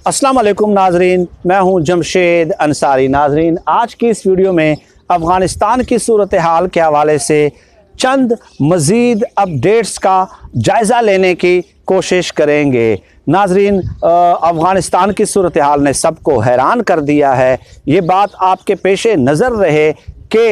अस्सलाम वालेकुम नाजरीन, मैं हूं जमशेद अंसारी। नाजरीन, आज की इस वीडियो में अफ़गानिस्तान की सूरत हाल के हवाले से चंद मज़ीद अपडेट्स का जायज़ा लेने की कोशिश करेंगे। नाजरीन, अफ़गानिस्तान की सूरत हाल ने सबको हैरान कर दिया है। ये बात आपके पेशे नज़र रहे कि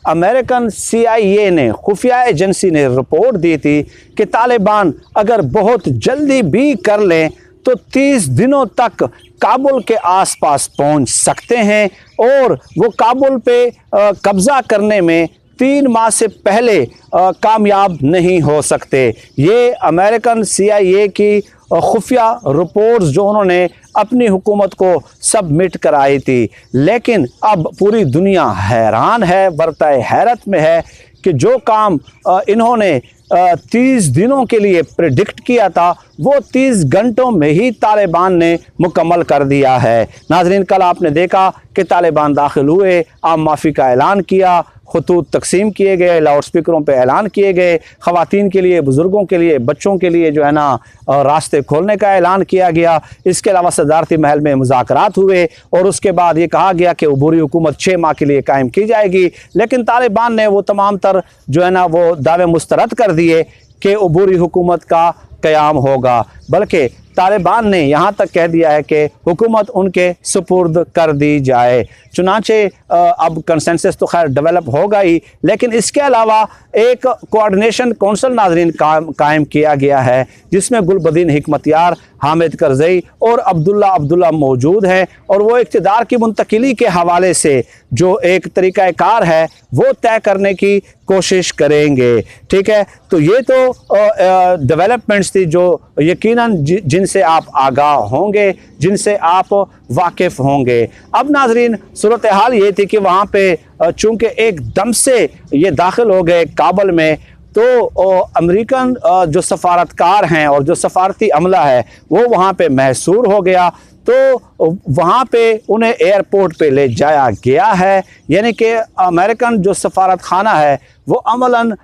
अमेरिकन CIA ने, खुफिया एजेंसी ने रिपोर्ट दी थी कि तालिबान अगर बहुत जल्दी भी कर लें तो 30 दिनों तक काबुल के आसपास पहुंच सकते हैं और वो काबुल पे कब्ज़ा करने में 3 माह से पहले कामयाब नहीं हो सकते। ये अमेरिकन CIA की खुफिया रिपोर्ट्स जो उन्होंने अपनी हुकूमत को सबमिट कराई थी। लेकिन अब पूरी दुनिया हैरान है, बरताए हैरत में है कि जो काम इन्होंने 30 दिनों के लिए प्रेडिक्ट किया था वो 30 घंटों में ही तालिबान ने मुकम्मल कर दिया है। नाजरीन, कल आपने देखा कि तालिबान दाखिल हुए, आम माफ़ी का ऐलान किया, खतूत तकसीम किए गए, लाउड स्पीकरों पे ऐलान किए गए, ख़वातीन के लिए, बुज़ुर्गों के लिए, बच्चों के लिए जो है ना रास्ते खोलने का ऐलान किया गया। इसके अलावा सदारती महल में मुज़ाकरात हुए और उसके बाद ये कहा गया कि अबूरी हुकूमत 6 माह के लिए कायम की जाएगी। लेकिन तालिबान ने वो तमाम तर जो है ना वो दावे मुस्तरद कर दिए कि अबूरी हुकूमत का क़याम होगा, बल्कि तालिबान ने यहाँ तक कह दिया है कि हुकूमत उनके सुपुर्द कर दी जाए। चुनांचे अब कंसेंसस तो खैर डेवलप होगा ही, लेकिन इसके अलावा एक कोऑर्डिनेशन कौंसिल नाजरीन कायम किया गया है जिसमें गुलबदीन हिकमतयार, हामिद करज़ई और अब्दुल्ला मौजूद हैं और वो इक़्तिदार की मुंतकिली के हवाले से जो एक तरीक़ाकार है वो तय करने की कोशिश करेंगे। ठीक है, तो ये तो डेवलपमेंट्स थी जो यकीनन जिनसे आप आगाह होंगे, जिनसे आप वाकिफ़ होंगे। अब नाजरीन, सूरत हाल ये थी कि वहाँ पे चूँकि एकदम से ये दाखिल हो गए काबुल में, तो अमेरिकन जो सफारतकार हैं और जो सफारती अमला है वो वहाँ पे महसूर हो गया, तो वहाँ पे उन्हें एयरपोर्ट पे ले जाया गया है। यानी कि अमेरिकन जो सफारत खाना है वो अमलन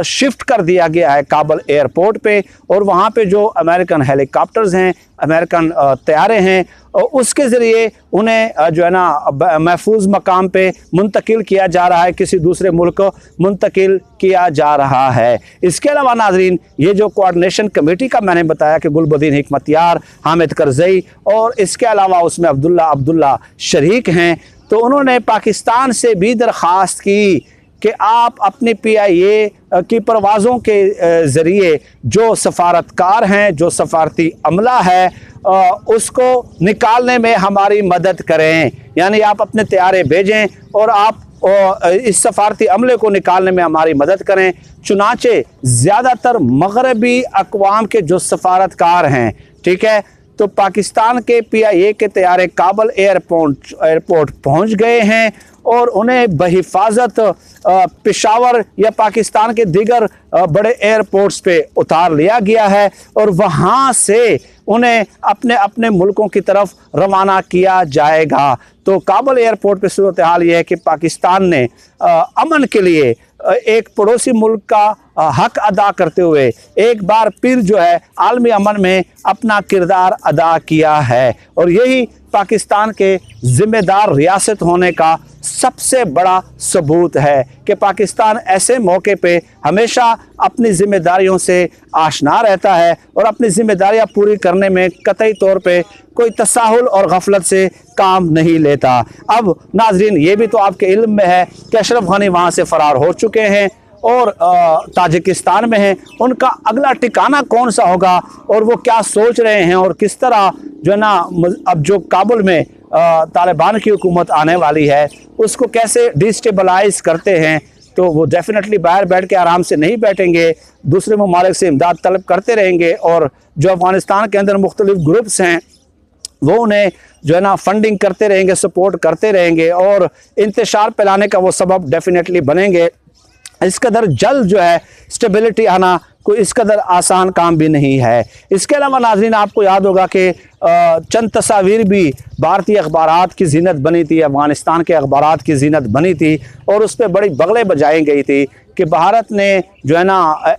शिफ्ट कर दिया गया है काबुल एयरपोर्ट पे और वहाँ पे जो अमेरिकन हेलीकॉप्टर्स हैं, अमेरिकन तैयारे हैं, उसके ज़रिए उन्हें जो है ना महफूज मकाम पे मुंतकिल किया जा रहा है, किसी दूसरे मुल्क मुंतकिल किया जा रहा है। इसके अलावा नाजरीन, ये जो कोऑर्डिनेशन कमेटी का मैंने बताया कि गुलबदीन हिकमतयार, हामिद करज़ई और इसके अलावा उसमें अब्दुल्ला शरीक हैं, तो उन्होंने पाकिस्तान से भी दरख्वास्त की कि आप अपनी PIA की परवाज़ों के ज़रिए जो सफारतकार हैं, जो सफारती अमला है, उसको निकालने में हमारी मदद करें। यानी आप अपने तैयारे भेजें और आप इस सफारती अमले को निकालने में हमारी मदद करें। चुनाचे ज़्यादातर मगरबी अक़वाम के जो सफारतकार हैं, ठीक है, तो पाकिस्तान के PIA के तैयारे काबुल एयरपोर्ट पहुंच गए हैं और उन्हें बहिफाजत पेशावर या पाकिस्तान के दीगर बड़े एयरपोर्ट्स पे उतार लिया गया है और वहाँ से उन्हें अपने अपने मुल्कों की तरफ रवाना किया जाएगा। तो काबुल एयरपोर्ट पे सूरत हाल ये है कि पाकिस्तान ने अमन के लिए एक पड़ोसी मुल्क का हक अदा करते हुए एक बार फिर जो है आलमी अमन में अपना किरदार अदा किया है और यही पाकिस्तान के ज़िम्मेदार रियासत होने का सबसे बड़ा सबूत है कि पाकिस्तान ऐसे मौके पे हमेशा अपनी ज़िम्मेदारियों से आशना रहता है और अपनी ज़िम्मेदारियां पूरी करने में कतई तौर पे कोई तसाहुल और गफलत से काम नहीं लेता। अब नाजरीन, ये भी तो आपके इल्म में है कि अशरफ गनी वहाँ से फ़रार हो चुके हैं और ताजिकिस्तान में हैं। उनका अगला ठिकाना कौन सा होगा और वो क्या सोच रहे हैं और किस तरह जो है ना अब जो काबुल में तालिबान की हुकूमत आने वाली है उसको कैसे डिस्टेबलाइज करते हैं, तो वो डेफिनेटली बाहर बैठ के आराम से नहीं बैठेंगे, दूसरे ममालिक से इमदाद तलब करते रहेंगे और जो अफ़गानिस्तान के अंदर मुख्तलिफ ग्रुप्स हैं वो उन्हें जो है ना फंडिंग करते रहेंगे, सपोर्ट करते रहेंगे और इंतशार फैलाने का वो सबब डेफिनेटली बनेंगे। इस कदर जल्द जो है स्टेबिलिटी आना कोई इस कदर आसान काम भी नहीं है। इसके अलावा नाज़रीन, आपको याद होगा कि चंद तस्वीर भी भारतीय अखबारात की जीनत बनी थी, अफ़गानिस्तान के अखबारात की जीनत बनी थी और उस पर बड़ी बगलें बजाई गई थी कि भारत ने जो है ना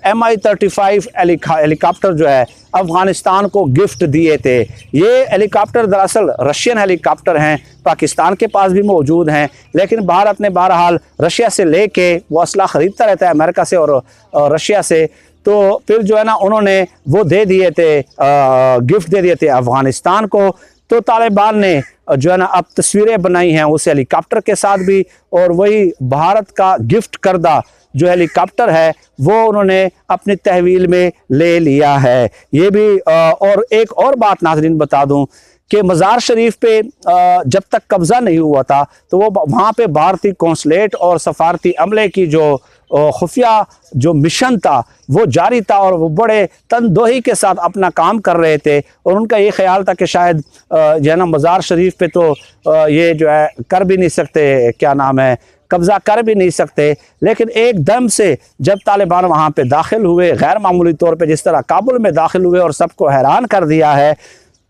Mi-35 हेलीकॉप्टर जो है अफ़गानिस्तान को गिफ्ट दिए थे। ये हेलीकॉप्टर दरअसल रशियन हेलीकॉप्टर हैं, पाकिस्तान के पास भी मौजूद हैं, लेकिन भारत ने बहरहाल रशिया से लेके वो असला ख़रीदता रहता है अमेरिका से और रशिया से, तो फिर जो है ना उन्होंने वो दे दिए थे, गिफ्ट दे दिए थे अफ़गानिस्तान को। तो तालिबान ने जो है ना अब तस्वीरें बनाई हैं उस हेलीकॉप्टर के साथ भी, और वही भारत का गिफ्ट करदा जो हेलीकॉप्टर है वो उन्होंने अपनी तहवील में ले लिया है। ये भी और एक और बात नाज़रीन बता दूं कि मज़ार शरीफ पे जब तक कब्ज़ा नहीं हुआ था तो वो वहाँ पे भारतीय कौंसलेट और सफारती अमले की जो खुफिया जो मिशन था वो जारी था, और वो बड़े तनदोही के साथ अपना काम कर रहे थे, और उनका ये ख्याल था कि शायद जो है ना मज़ार शरीफ पे तो ये जो है कर भी नहीं सकते, क्या नाम है, कब्ज़ा कर भी नहीं सकते। लेकिन एकदम से जब तालिबान वहाँ पे दाखिल हुए, गैर मामूली तौर पे जिस तरह काबुल में दाखिल हुए और सबको हैरान कर दिया है,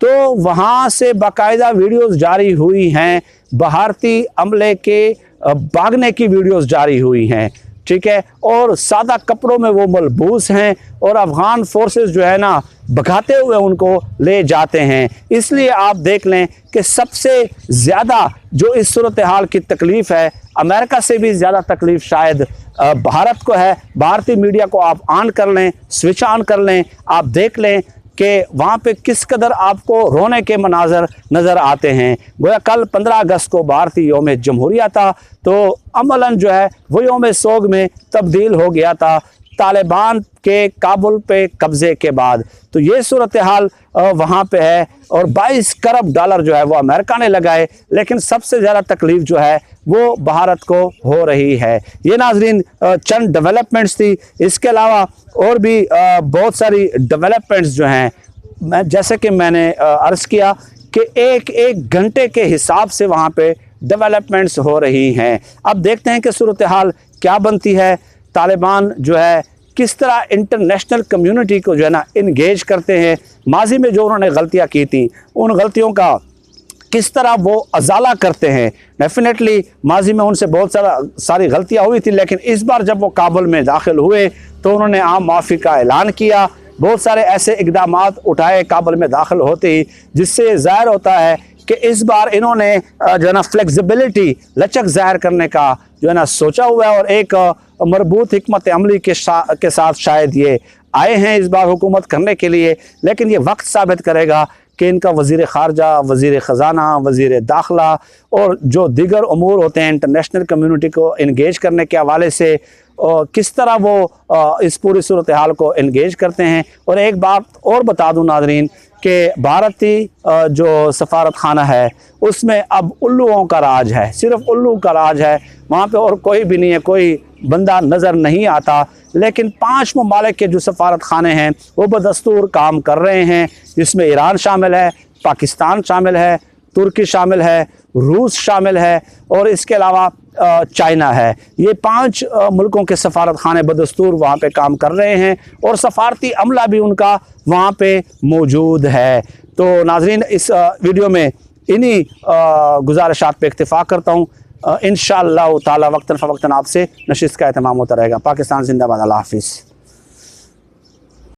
तो वहाँ से बाकायदा वीडियोस जारी हुई हैं, भारतीय अमले के भागने की वीडियोस जारी हुई हैं, ठीक है, और सादा कपड़ों में वो मलबूस हैं और अफ़गान फोर्सेस जो है ना भगाते हुए उनको ले जाते हैं। इसलिए आप देख लें कि सबसे ज़्यादा जो इस सूरत हाल की तकलीफ़ है, अमेरिका से भी ज़्यादा तकलीफ़ शायद भारत को है। भारतीय मीडिया को आप ऑन कर लें, स्विच ऑन कर लें, आप देख लें कि वहाँ पे किस कदर आपको रोने के मनाजर नज़र आते हैं। गोया कल 15 अगस्त को भारतीय यौम जमहूरिया था, तो अमलन जो है वो यौम सोग में तब्दील हो गया था तालिबान के काबुल पे कब्ज़े के बाद। तो ये सूरत हाल वहाँ पे है, और 22 खरब डॉलर जो है वो अमेरिका ने लगाए, लेकिन सबसे ज़्यादा तकलीफ़ जो है वो भारत को हो रही है। ये नाजरीन चंद डेवलपमेंट्स थी। इसके अलावा और भी बहुत सारी डेवलपमेंट्स जो हैं, जैसे कि मैंने अर्ज़ किया कि एक एक घंटे के हिसाब से वहाँ पे डेवलपमेंट्स हो रही हैं। अब देखते हैं कि सूरत हाल क्या बनती है। तालिबान जो है किस तरह इंटरनेशनल कम्युनिटी को जो है ना इंगेज करते हैं, माजी में जो उन्होंने गलतियाँ की थी उन गलतियों का किस तरह वो अजाला करते हैं। डेफिनेटली माजी में उनसे बहुत सारी गलतियाँ हुई थी, लेकिन इस बार जब वो काबुल में दाखिल हुए तो उन्होंने आम माफ़ी का ऐलान किया, बहुत सारे ऐसे इकदाम उठाए काबुल में दाखिल होते ही, जिससे ज़ाहिर होता है कि इस बार इन्होंने जो है ना फ्लेक्सिबिलिटी, लचक ज़ाहिर करने का जो है ना सोचा हुआ है, और एक मरबूत हिकमत अमली के साथ शायद ये आए हैं इस बार हुकूमत करने के लिए। लेकिन ये वक्त साबित करेगा कि इनका वज़ीर ख़ारजा, वज़ीर ख़ज़ाना, वज़ीर दाखिला और जो दीगर अमूर होते हैं इंटरनेशनल कम्युनिटी को इंगेज करने के हवाले से किस तरह वो इस पूरी सूरत हाल को इंगेज करते हैं। और एक बात और बता दूं नाज़रीन कि भारतीय जो सफारत खाना है उसमें अब उल्लुओं का राज है, सिर्फ उल्लू का राज है वहाँ पे, और कोई भी नहीं है, कोई बंदा नज़र नहीं आता। लेकिन 5 ममालिक के जो सफारत खाने हैं वो बदस्तूर काम कर रहे हैं, जिसमें ईरान शामिल है, पाकिस्तान शामिल है, तुर्की शामिल है, रूस शामिल है, और इसके अलावा चाइना है। ये 5 मुल्कों के सफारत खाने बदस्तूर वहाँ पे काम कर रहे हैं, और सफारती अमला भी उनका वहाँ पे मौजूद है। तो नाजरीन इस वीडियो में इन्हीं गुजारिशात पे इक्तिफ़ा करता हूँ। इंशाअल्लाह ताला वक्तन फ़वक्तन आपसे नशिस्त का एहतमाम होता रहेगा। पाकिस्तान जिंदाबाद। अल्लाह हाफ़िज़।